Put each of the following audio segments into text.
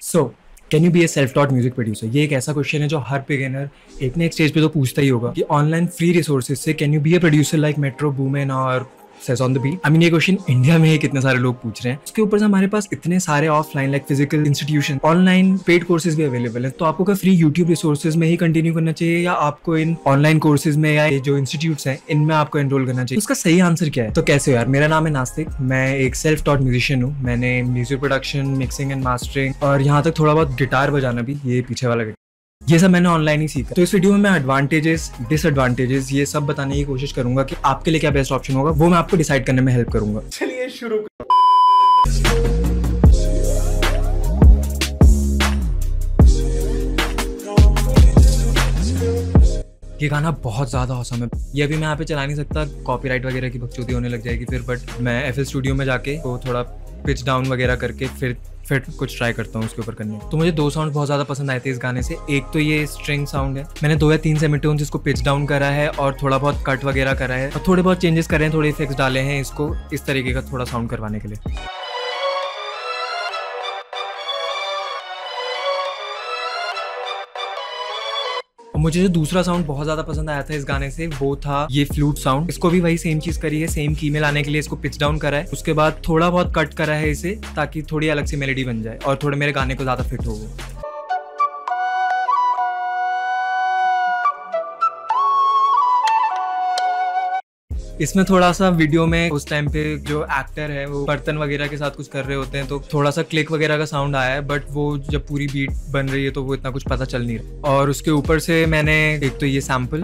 So can you be a self taught music producer? ये एक ऐसा क्वेश्चन है जो हर बिगिनर एक ना एक स्टेज पे तो पूछता ही होगा कि ऑनलाइन फ्री रिसोर्सेज से can you be a producer like Metro Boomin और Sage on the beat. I mean ये क्वेश्चन इंडिया में ही कितने सारे लोग पूछ रहे हैं। उसके ऊपर से हमारे पास इतने सारे offline like physical institution online paid courses भी अवेलेबल है। तो आपको क्या फ्री यूट्यूब रिसोर्सेज में ही कंटिन्यू करना चाहिए या आपको इन ऑनलाइन कोर्सेज में या जो इंस्टीट्यूट्स हैं इनमें आपको एनरोल करना चाहिए? उसका सही आंसर क्या है? तो कैसे हो यार, मेरा नाम है नास्तिक, मैं एक सेल्फ टॉट म्यूजिशियन हूँ। मैंने music production, mixing and mastering और यहाँ तक थोड़ा बहुत गिटार बजाना भी, ये पीछे वाला गिटार, ये सब मैंने ऑनलाइन ही सीखा। तो इस वीडियो में मैं एडवांटेजेस, डिसएडवांटेजेस ये सब बताने की कोशिश करूंगा कि आपके लिए क्या बेस्ट ऑप्शन होगा, वो मैं आपको डिसाइड करने में हेल्प करूंगा। चलिए शुरू। ये गाना बहुत ज्यादा औसम है। ये अभी मैं यहाँ पे चला नहीं सकता, कॉपीराइट वगैरह की बकचोदी होने लग जाएगी फिर, बट मैं FL स्टूडियो में जाके वो थोड़ा पिच डाउन वगैरह करके फिर कुछ ट्राई करता हूँ उसके ऊपर करने। तो मुझे दो साउंड बहुत ज्यादा पसंद आए थे इस गाने से। एक तो ये स्ट्रिंग साउंड है, मैंने 2 या 3 सेमीटोन्स इसको पिच डाउन करा है और थोड़ा बहुत कट वगैरह करा है और थोड़े बहुत चेंजेस करे हैं, थोड़े इफेक्ट्स डाले हैं इसको इस तरीके का थोड़ा साउंड करवाने के लिए। मुझे जो दूसरा साउंड बहुत ज्यादा पसंद आया था इस गाने से वो था ये फ्लूट साउंड। इसको भी वही सेम चीज करी है, सेम की में लाने के लिए इसको पिच डाउन करा है, उसके बाद थोड़ा बहुत कट करा है इसे ताकि थोड़ी अलग सी मेलोडी बन जाए और थोड़े मेरे गाने को ज्यादा फिट हो वो। इसमें थोड़ा सा वीडियो में उस टाइम पे जो एक्टर है वो बर्तन वगैरह के साथ कुछ कर रहे होते हैं तो थोड़ा सा क्लिक वगैरह का साउंड आया है, बट वो जब पूरी बीट बन रही है तो वो इतना कुछ पता चल नहीं रहा। और उसके ऊपर से मैंने एक तो ये सैम्पल,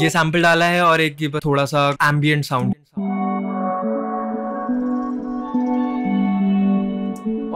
ये सैम्पल डाला है और एक ये थोड़ा सा एम्बिएंट साउंड,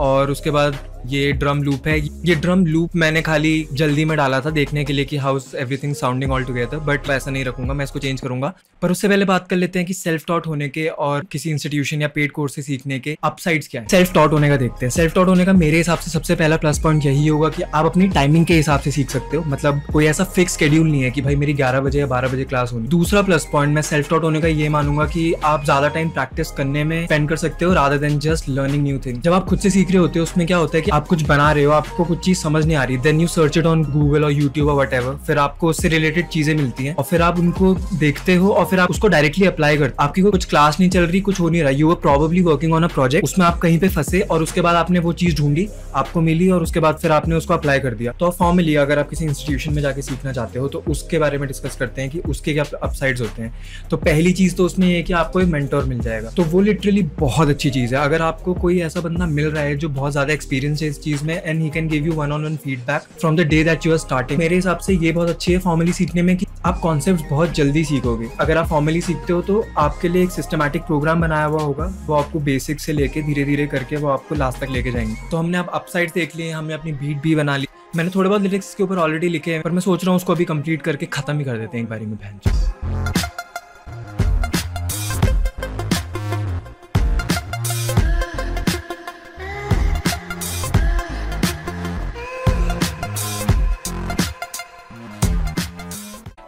और उसके बाद ये ड्रम लूप है। ये ड्रम लूप मैंने खाली जल्दी में डाला था देखने के लिए कि house everything sounding all together, but वैसा नहीं रखूंगा, मैं इसको चेंज करूंगा। पर उससे पहले बात कर लेते हैं कि सेल्फ टॉट होने के और किसी इंस्टीट्यूशन या पेड कोर्स से सीखने के अपसाइड्स क्या है। सेल्फ टॉट होने का देखते हैं। सेल्फ टॉट होने का मेरे हिसाब से सबसे पहला प्लस पॉइंट यही होगा कि आप अपनी टाइमिंग के हिसाब से सीख सकते हो। मतलब कोई ऐसा फिक्स शेड्यूल नहीं है कि भाई मेरी 11 बजे या 12 बजे क्लास होनी। दूसरा प्लस पॉइंट मैं सेल्फ टॉट होने का ये मानूंगा कि आप ज्यादा टाइम प्रैक्टिस करने में स्पेंड कर सकते हो rather than just learning new thing. जब आप खुद से सीख रहे होते हो उसमें क्या होता है कि आप कुछ बना रहे हो, आपको कुछ चीज समझ नहीं आ रही, then you search it on Google और यूट्यूब और व्हाटएवर, फिर आपको उससे रिलेटेड चीजें मिलती हैं और फिर आप उनको देखते हो और फिर आप उसको डायरेक्टली अप्लाई करते हो। आपकी कुछ क्लास नहीं चल रही, कुछ हो नहीं रहा, you are probably working on a project, उसमें आप कहीं पे फंसे और उसके बाद आपने वो चीज ढूंढी, आपको मिली और उसके बाद फिर आपने उसको अप्लाई कर दिया। तो फॉर्मली अगर आप किसी इंस्टीट्यूशन में जाके सीखना चाहते हो तो उसके बारे में डिस्कस करते हैं कि उसके क्या अपसाइड्स होते हैं। तो पहली चीज तो उसमें ये कि आपको एक मेंटोर मिल जाएगा, तो वो लिटरली बहुत अच्छी चीज है। अगर आपको कोई ऐसा बंदा मिल रहा है जो बहुत ज्यादा एक्सपीरियंस है इस चीज में and he can give you one on one feedback from the day that you are starting, मेरे हिसाब से ये बहुत अच्छी है फॉर्मली सीखने में कि आप कॉन्सेप्ट्स बहुत जल्दी सीखोगे। अगर आप फॉर्मली सीखते हो तो आपके लिए एक सिस्टमैटिक प्रोग्राम बनाया हुआ होगा, वो आपको बेसिक से लेके धीरे धीरे करके वो आपको लास्ट तक लेके जाएंगे। तो हमने अब अपसाइड देख लिए, हमने अपनी बीट भी बना ली, मैंने थोड़े बहुत लिरिक्स के ऊपर ऑलरेडी लिखे हैं, पर मैं सोच रहा हूँ उसको अभी कंप्लीट करके खत्म ही कर देते हैं एक बारी में बहन।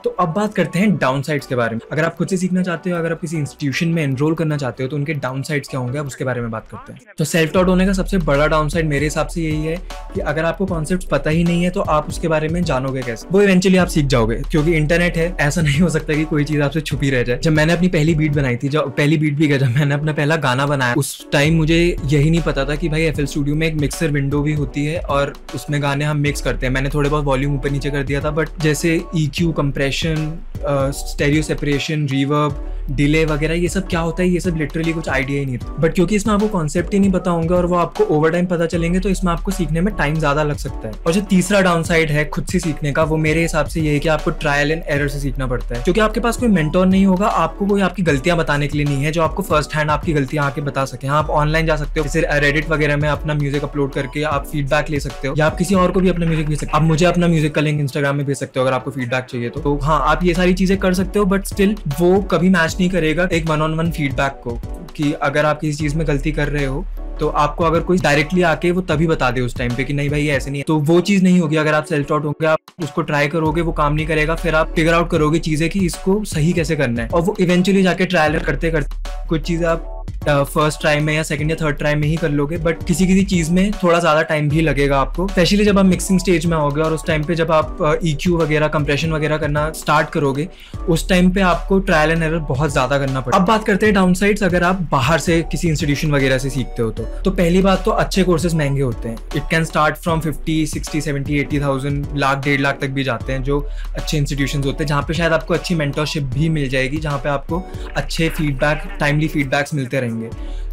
तो अब बात करते हैं डाउन साइड्स के बारे में। अगर आप खुद से सीखना चाहते हो, अगर आप किसी इंस्टीट्यूशन में एनरोल करना चाहते हो तो उनके डाउन साइड्स क्या होंगे, अब उसके बारे में बात करते हैं। तो सेल्फ टॉट होने का सबसे बड़ा डाउन साइड मेरे हिसाब से यही है कि अगर आपको कॉन्सेप्ट पता ही नहीं है तो आप उसके बारे में जानोगे कैसे? वो इवेंचुअली आप सीख जाओगे क्योंकि इंटरनेट है, ऐसा नहीं हो सकता कि कोई चीज आपसे छुपी रह जाए। जब मैंने अपनी पहली बीट बनाई थी, जब पहली बीट भी जब मैंने अपना पहला गाना बनाया, उस टाइम मुझे यही नहीं पता था कि भाई FL स्टूडियो में एक मिक्सर विंडो भी होती है और उसमें गाने हम मिक्स करते हैं। मैंने थोड़े बहुत वॉल्यूम ऊपर नीचे कर दिया था, बट जैसे EQ, compression, stereo separation, reverb, delay वगैरह ये सब क्या होता है, ये सब लिटरली कुछ आइडिया ही नहीं था। बट क्योंकि इसमें आपको कॉन्सेप्ट ही नहीं पता होंगे और वो आपको ओवर टाइम पता चलेंगे तो इसमें आपको सीखने में टाइम ज्यादा लग सकता है। और जो तीसरा डाउन साइड है खुद से सीखने का, वो मेरे हिसाब से ये है कि आपको ट्रायल एंड एरर से सीखना पड़ता है, क्योंकि आपके पास कोई मेंटोर नहीं होगा, आपको कोई आपकी गलतियां बताने के लिए नहीं है जो आपको फर्स्ट हैंड आपकी गलतियां आके बता सके। हाँ, आप ऑनलाइन जा सकते हो, जैसे रेडिट वगैरह में अपना म्यूजिक अपलोड करके आप फीडबैक ले सकते हो, या आप किसी और को भी अपना म्यूजिक भेज सकते हो। आप मुझे अपना म्यूजिक का लिंक इंस्टाग्राम में भेज सकते हो अगर आपको फीडबैक चाहिए तो हाँ, आप ये सारी चीजें कर सकते हो, बट स्टिल वो कभी मैच नहीं करेगा एक वन-ऑन-वन फीडबैक को। कि अगर आप किसी चीज में गलती कर रहे हो तो आपको अगर कोई डायरेक्टली आके वो तभी बता दे उस टाइम पे कि नहीं भाई ये ऐसे नहीं है, तो वो चीज नहीं होगी। अगर आप सेल्फ टॉट होंगे, आप उसको ट्राई करोगे, वो काम नहीं करेगा, फिर आप फिगर आउट करोगे चीजें कि इसको सही कैसे करना है, और वो इवेंचुअली जाके ट्रायल करते करते कुछ चीज़ें आप फर्स्ट ट्राई में या सेकंड या थर्ड ट्राई में ही कर लोगे, बट किसी किसी चीज़ में थोड़ा ज़्यादा टाइम भी लगेगा आपको, स्पेशली जब आप मिक्सिंग स्टेज में आओगे और उस टाइम पे जब आप EQ वगैरह कंप्रेशन वगैरह करना स्टार्ट करोगे, उस टाइम पे आपको ट्रायल एंड एरर बहुत ज़्यादा करना पड़ेगा। अब बात करते हैं डाउनसाइड्स अगर आप बाहर से किसी इंस्टीट्यूशन वगैरह से सीखते हो तो पहली बात तो अच्छे कोर्सेज महंगे होते हैं। It can start from 50, 60, 70, 80,000, lakh 1.5 lakh तक भी जाते हैं जो अच्छे इंस्टीट्यूशन होते हैं, जहाँ पे शायद आपको अच्छी मेंटरशिप भी मिल जाएगी, जहाँ पे आपको अच्छे फीडबैक, टाइमली फीडबैक्स मिलते रहेंगे।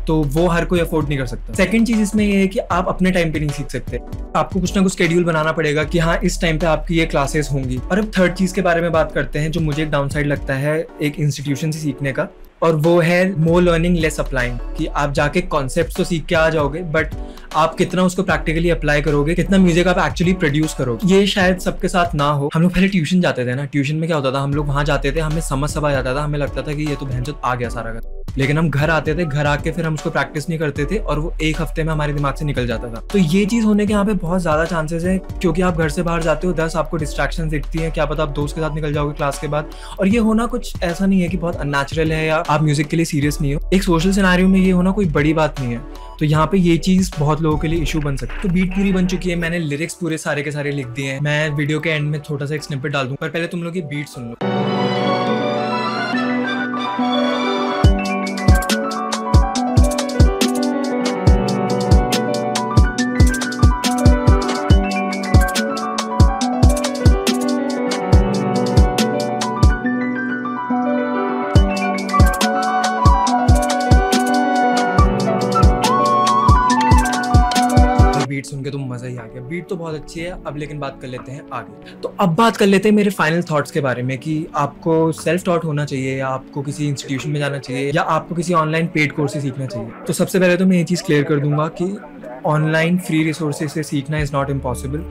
तो वो हर कोई अफोर्ड नहीं कर सकता। सेकंड चीज इसमें ये है कि आप अपने टाइम पे नहीं सीख सकते, आपको कुछ ना कुछ शेड्यूल बनाना पड़ेगा कि हाँ इस टाइम पे आपकी ये क्लासेस होंगी। और अब थर्ड चीज के बारे में बात करते हैं जो मुझे एक डाउनसाइड लगता है एक इंस्टीट्यूशन से सीखने का, और वो है मोर लर्निंग लेस अप्लाइंग। कि आप जाके कॉन्सेप्ट्स तो सीख के आ जाओगे, बट आप कितना उसको प्रैक्टिकली अप्लाई करोगे, कितना म्यूजिक आप एक्चुअली प्रोड्यूस करोगे, ये शायद सबके साथ ना हो। हम लोग पहले ट्यूशन जाते थे ना, ट्यूशन में क्या होता था, हम लोग वहाँ जाते थे, हमें समझ सब आ जाता था, हमें लगता था कि ये तो भैंचोद आ गया सारा का। लेकिन हम घर आते थे, घर आके फिर हम उसको प्रैक्टिस नहीं करते थे और वो एक हफ्ते में हमारे दिमाग से निकल जाता था। तो ये चीज़ होने के यहाँ पे बहुत ज़्यादा चांसेस है, क्योंकि आप घर से बाहर जाते हो, 10 आपको डिस्ट्रैक्शन दिखती हैं, क्या पता आप दोस्त के साथ निकल जाओगे क्लास के बाद। और ये होना कुछ ऐसा नहीं है कि बहुत अननेचुरल है या आप म्यूजिक के लिए सीरियस नहीं हो, एक सोशल सिनेरियो में ये होना कोई बड़ी बात नहीं है। तो यहाँ पे ये चीज़ बहुत लोगों के लिए इशू बन सकती है। तो बीट पूरी बन चुकी है, मैंने लिरिक्स पूरे सारे के सारे लिख दिए हैं, मैं वीडियो के एंड में छोटा सा एक स्निपेट डाल दूँ, पर पहले तुम लोग ये बीट सुन लो। बीट सुन के तो मजा ही आ गया, बीट तो बहुत अच्छी है। अब लेकिन बात कर लेते हैं आगे। तो अब बात कर लेते हैं मेरे फाइनल थॉट्स के बारे में कि आपको सेल्फ टॉट होना चाहिए या आपको किसी इंस्टीट्यूशन में जाना चाहिए या आपको किसी ऑनलाइन पेड कोर्स से सीखना चाहिए। तो सबसे पहले तो मैं ये चीज़ क्लियर कर दूंगा कि ऑनलाइन फ्री रिसोर्सेज से सीखना इज़ नॉट इम्पॉसिबल।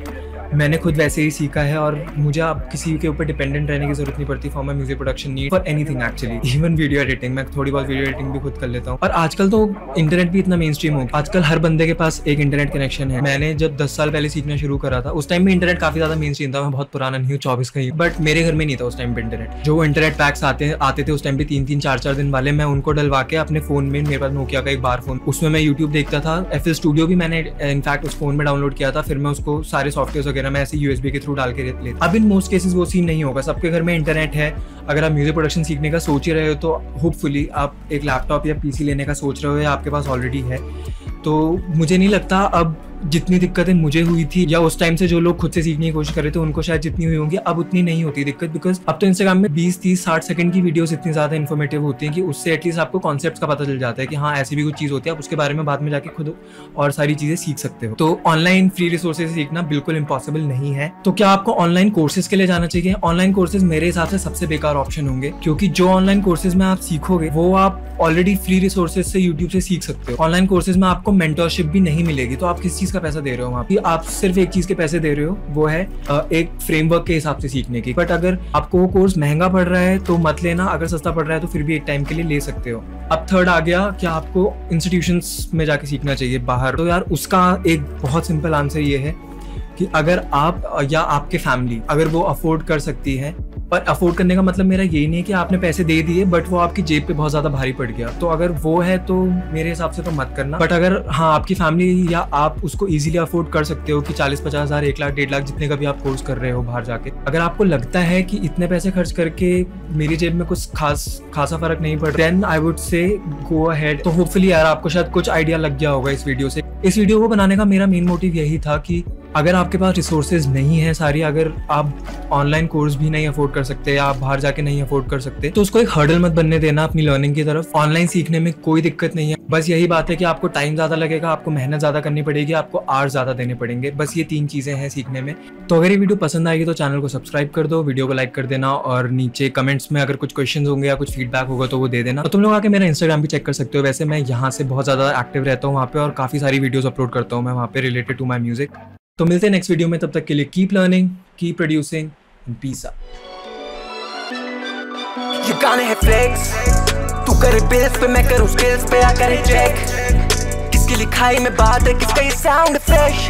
मैंने खुद वैसे ही सीखा है और मुझे अब किसी के ऊपर डिपेंडेंट रहने की जरूरत नहीं पड़ती for my music production need, for anything actually, even video editing. मैं थोड़ी बहुत वीडियो एडिटिंग भी खुद कर लेता हूँ। और आजकल तो इंटरनेट भी इतना मेन स्ट्रीम हो गया, आजकल हर बंदे के पास एक इंटरनेट कनेक्शन है। मैंने जब 10 साल पहले सीखना शुरू करा था, उस टाइम में इंटरनेट काफी ज्यादा मेन स्ट्रीम था, मैं बहुत पुराना नहीं हूँ, 24 का ही, बट मेरे घर में नहीं था उस टाइम पे इंटरनेट। जो इंटरनेट पैक्स आते थे उस टाइम पे 3-3, 4-4 दिन वाले, मैं उनको डलवा के अपने फोन में, मेरे पास नोकिया का एक बार फोन, उसमें मैं यूट्यूब देखता था। FL स्टूडियो भी मैंने इनफैक्ट उस फोन में डाउनलोड किया था, फिर मैं उसको सारे सॉफ्टवेयर वगैरह मैं ऐसे USB के थ्रू डाल के लेते। अब इन मोस्ट केसेस वो सीन नहीं होगा, सबके घर में इंटरनेट है। अगर आप म्यूजिक प्रोडक्शन सीखने का सोच ही रहे हो तो होपफुली आप एक लैपटॉप या PC लेने का सोच रहे हो या आपके पास ऑलरेडी है। तो मुझे नहीं लगता अब जितनी दिक्कतें मुझे हुई थी या उस टाइम से जो लोग खुद से सीखने की कोशिश कर रहे थे उनको शायद जितनी हुई होंगी अब उतनी नहीं होती दिक्कत, बिकॉज अब तो इंस्टाग्राम में 20, 30, 60 सेकंड की वीडियोस इतनी ज्यादा इन्फॉर्मेटिव होती हैं कि उससे एटलीस्ट आपको कॉन्सेप्ट्स का पता चल जाता है कि हाँ ऐसी भी कुछ चीज होती है, आप उसके बारे में बाद में जाके खुद और सारी चीजें सीख सकते हो। तो ऑनलाइन फ्री रिसोर्सेज सीखना बिल्कुल इम्पॉसिबल नहीं है। तो क्या आपको ऑनलाइन कोर्सेज के लिए जाना चाहिए? ऑनलाइन कोर्सेज मेरे हिसाब से सबसे बेकार ऑप्शन होंगे, क्योंकि जो ऑनलाइन कोर्सेज में आप सीखोगे वो आप ऑलरेडी फ्री रिसोर्सेज से यूट्यूब से सीख सकते हो। ऑनलाइन कोर्सेज में आपको मेंटरशिप भी नहीं मिलेगी, तो आप किस चीज का पैसा दे रहे हो वहाँ पे? आप सिर्फ एक चीज के पैसे दे रहे हो, वो है एक फ्रेमवर्क के हिसाब से सीखने की। बट अगर आपको वो कोर्स महंगा पड़ रहा है तो मत लेना, अगर सस्ता पड़ रहा है तो फिर भी एक टाइम के लिए ले सकते हो। अब थर्ड आ गया, क्या आपको इंस्टीट्यूशंस में जाके सीखना चाहिए बाहर? तो यार उसका एक बहुत सिंपल आंसर ये है कि अगर आप या आपके फैमिली अगर वो अफोर्ड कर सकती है, पर अफोर्ड करने का मतलब मेरा यही नहीं है कि आपने पैसे दे दिए बट वो आपकी जेब पे बहुत ज्यादा भारी पड़ गया, तो अगर वो है तो मेरे हिसाब से तो मत करना। बट अगर हाँ आपकी फैमिली या आप उसको इजीली अफोर्ड कर सकते हो कि 40-50 हज़ार, 1 लाख, 1.5 लाख जितने का भी आप कोर्स कर रहे हो बाहर जाके, अगर आपको लगता है कि इतने पैसे खर्च करके मेरी जेब में कुछ खासा फर्क नहीं पड़, then I would say go ahead. तो होपफुली यार आपको शायद कुछ आइडिया लग गया होगा इस वीडियो से। इस वीडियो को बनाने का मेरा मेन मोटिव यही था कि अगर आपके पास रिसोर्सेज नहीं है सारी, अगर आप ऑनलाइन कोर्स भी नहीं अफोर्ड कर सकते या आप बाहर जाके नहीं अफोर्ड कर सकते, तो उसको एक हर्डल मत बनने देना अपनी लर्निंग की तरफ। ऑनलाइन सीखने में कोई दिक्कत नहीं है, बस यही बात है कि आपको टाइम ज्यादा लगेगा, आपको मेहनत ज्यादा करनी पड़ेगी, आपको आवर्स ज्यादा देने पड़ेंगे। बस ये 3 चीजें हैं सीखने में। तो अगर ये वीडियो पसंद आएगी तो चैनल को सब्सक्राइब कर दो, वीडियो को लाइक कर देना और नीचे कमेंट्स में अगर कुछ क्वेश्चन होंगे या कुछ फीडबैक होगा तो वो दे देना। तो तुम लोग आके मेरा इंस्टाग्राम भी चेक कर सकते हो, वैसे मैं यहाँ से बहुत ज्यादा एक्टिव रहता हूँ वहाँ पे और काफी सारी वीडियोज अपलोड करता हूँ मैं वहाँ पे रिलेटेड टू माई म्यूजिक। तो मिलते हैं नेक्स्ट वीडियो में, तब तक के लिए keep learning, keep producing and peace out. ये गाने है फ्लेक्स, तू करे बिल्स पे, मैं करूँ स्किल्स पे, आ करे चेक। किसकी लिखाई में बात है, किसका ये sound fresh.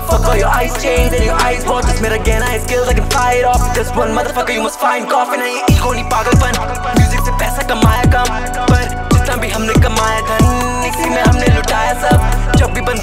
Fuck all your eyes chains and your eyes watches, मेरा कहना है skills I can fire off this one motherfucker you must find coffin है ये ego नहीं पागलपन। म्यूजिक से पैसा कमाया कम, पर जितना में हमने लुटाया सब, जब भी बंदा